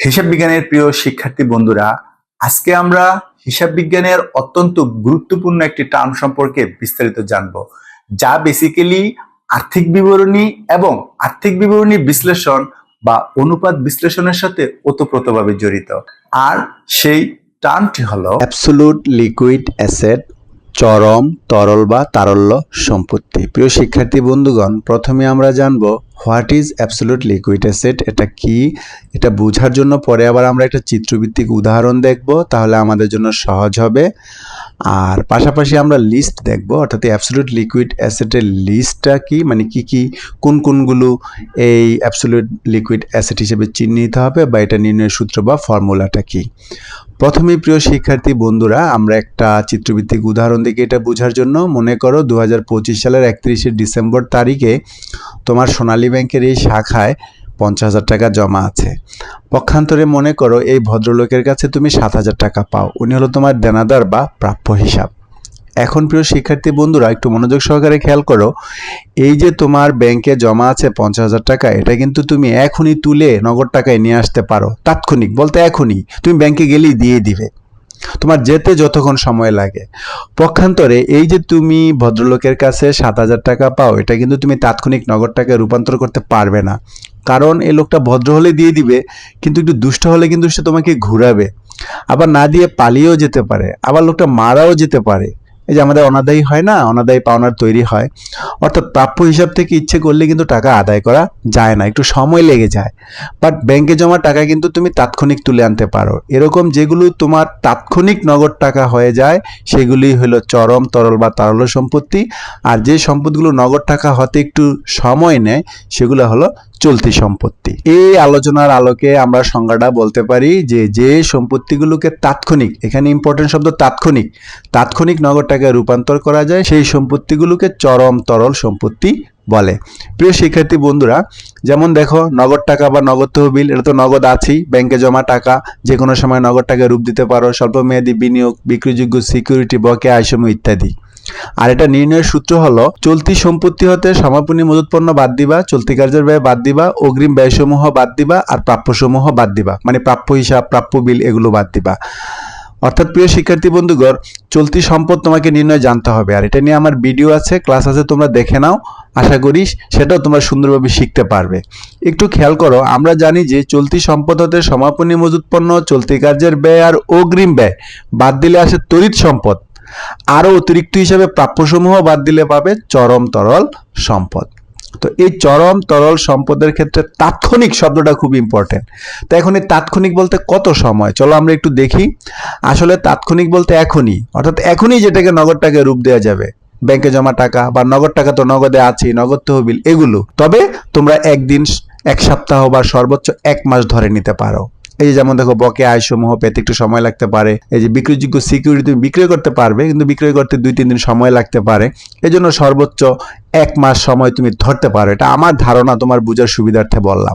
হিসাব বিজ্ঞানের প্রিয় শিক্ষার্থী বন্ধুরা, আজকে আমরা হিসাব বিজ্ঞানের অত্যন্ত গুরুত্বপূর্ণ একটি টার্ম সম্পর্কে বিস্তারিত জানব, যা বেসিক্যালি আর্থিক বিবরণী এবং আর্থিক বিবরণী বিশ্লেষণ বা অনুপাত বিশ্লেষণের সাথে ওতপ্রোতভাবে জড়িত। আর সেই টার্মটি হলো অ্যাবসোলুট লিকুইড অ্যাসেট, চরম তরল বা তারল্য সম্পত্তি। প্রিয় শিক্ষার্থী বন্ধুগণ, প্রথমে আমরা জানব what is absolute liquid asset, এটা কি। এটা বোঝার জন্য পরে আবার আমরা একটা চিত্রভিত্তিক উদাহরণ দেখব, তাহলে আমাদের জন্য সহজ হবে। আর পাশাপাশি আমরা লিস্ট দেখব, অর্থাৎ অ্যাবসোলুট লিকুইড অ্যাসেটের লিস্টটা কি, মানে কি কোনগুলো এই অ্যাবসোলুট লিকুইড অ্যাসেট হিসেবে চিহ্নিত হবে, বা এটা নির্ণয়ের সূত্র বা ফর্মুলাটা কি। প্রথমেই প্রিয় শিক্ষার্থী বন্ধুরা, আমরা একটা চিত্রভিত্তিক উদাহরণ দেখি এটা বোঝার জন্য। মনে করো 2025 সালের 31শে ডিসেম্বর তারিখে তোমার সোনালী ব্যাংকের এই শাখায় 50,000 টাকা জমা আছে। পক্ষান্তরে মনে করো এই ভদ্রলোকের কাছে তুমি 7,000 টাকা পাও, উনি হলো তোমার দেনাদার বা প্রাপ্য হিসাব। এখন প্রিয় শিক্ষার্থী বন্ধুরা, একটু মনোযোগ সহকারে খেয়াল করো, এই যে তোমার ব্যাংকে জমা আছে 50,000 টাকা, এটা কিন্তু তুমি এখনই তুলে নগদ টাকায় নিয়ে আসতে পারো। তাৎক্ষণিক বলতে এখনই তুমি ব্যাংকে গেলেই দিয়ে দিবে, তোমার যেতে যতক্ষণ সময় লাগে। পক্ষান্তরে এই যে তুমি ভদ্রলোকের কাছে 7,000 টাকা পাও, এটা কিন্তু তুমি তাৎক্ষণিক নগদ টাকায় রূপান্তর করতে পারবে না, কারণ এই লোকটা ভদ্র হলে দিয়ে দিবে, কিন্তু একটু দুষ্ট হলে কিন্তু সে তোমাকে ঘুরাবে, আবার না দিয়ে পালিয়েও যেতে পারে, আবার লোকটা মারাও যেতে পারে। এই যে আমাদের অনাদায়ী হয় না, অনাদায়ী পাওনার তৈরি হয়, অর্থাৎ প্রাপ্য হিসাব থেকে ইচ্ছে করলে কিন্তু টাকা আদায় করা যায় না, একটু সময় লেগে যায়। বাট ব্যাংকে জমা টাকা কিন্তু তুমি তাৎক্ষণিক তুলে আনতে পারো। এরকম যেগুলো তোমার তাৎক্ষণিক নগদ টাকা হয়ে যায় সেগুলি হলো চরম তরল বা তারল্য সম্পত্তি, আর যে সম্পদগুলো নগদ টাকা হতে একটু সময় নেয় সেগুলো হলো চলতি সম্পত্তি। এই আলোচনার আলোকে আমরা সংজ্ঞাটা বলতে পারি যে সম্পত্তিগুলোকে তাৎক্ষণিক, এখানে ইম্পর্টেন্ট শব্দ তাৎক্ষণিক নগদ টাকায় রূপান্তর করা যায়, সেই সম্পত্তিগুলোকে চরম তরল সম্পত্তি বলে। প্রিয় শিক্ষার্থী বন্ধুরা, যেমন দেখো নগদ টাকা বা নগদ তহবিল, এটা তো নগদ আছেই, ব্যাংকে জমা টাকা যে কোনো সময় নগদ টাকায় রূপ দিতে পারো, স্বল্পমেয়াদী বিনিয়োগ, বিক্রয়যোগ্য সিকিউরিটি, বকেয়া আয়সমূহ ইত্যাদি। আর এটা নির্ণয়ের সূত্র হলো চলতি সম্পত্তি হতে সমাপনী মজুত পণ্য বাদ দিবা, চলতি কার্যের ব্যয় বাদ দিবা, অগ্রিম ব্যয়সমূহ বাদ দিবা, আর প্রাপ্যসমূহ বাদ দিবা, মানে প্রাপ্য হিসাব, প্রাপ্য বিল এগুলো বাদ দিবা। অর্থাৎ প্রিয় শিক্ষার্থী বন্ধুগণ, চলতি সম্পদ তোমাকে নির্ণয় জানতে হবে, আর এটা নিয়ে আমার ভিডিও আছে, ক্লাস আছে, তোমরা দেখে নাও, আশা করি সেটাও তোমরা সুন্দরভাবে শিখতে পারবে। একটু খেয়াল করো, আমরা জানি যে চলতি সম্পদ হতে সমাপনী মজুত পণ্য, চলতি কার্যের ব্যয় আর অগ্রিম ব্যয় বাদ দিলে আসে তড়িৎ সম্পদ, আরও অতিরিক্ত হিসাবে প্রাপ্যসমূহ বাদ দিলে পাবে চরম তরল সম্পদ। তো এই চরম তরল সম্পদের ক্ষেত্রে তাৎক্ষণিক শব্দটা খুব ইম্পর্টেন্ট। তো এখন এই তাৎক্ষণিক বলতে কত সময়, চলো আমরা একটু দেখি। আসলে তাৎক্ষণিক বলতে এখনই, অর্থাৎ এখনই যেটাকে নগদ টাকায় রূপ দেওয়া যাবে, ব্যাংকে জমা টাকা বা নগদ টাকা তো নগদে আছেই, নগদ তহবিল এগুলো। তবে তোমরা একদিন, এক সপ্তাহ বা সর্বোচ্চ 1 মাস ধরে নিতে পারো। এই যে যেমন দেখো, বকেয়া আয়সমূহ পেতে একটু সময় লাগতে পারে, এই যে বিক্রয়যোগ্য সিকিউরিটি তুমি বিক্রয় করতে পারবে, কিন্তু বিক্রয় করতে 2-3 দিন সময় লাগতে পারে, এই জন্য সর্বোচ্চ 1 মাস সময় তুমি ধরতে পারো। এটা আমার ধারণা, তোমার বোঝার সুবিধার্থে বললাম।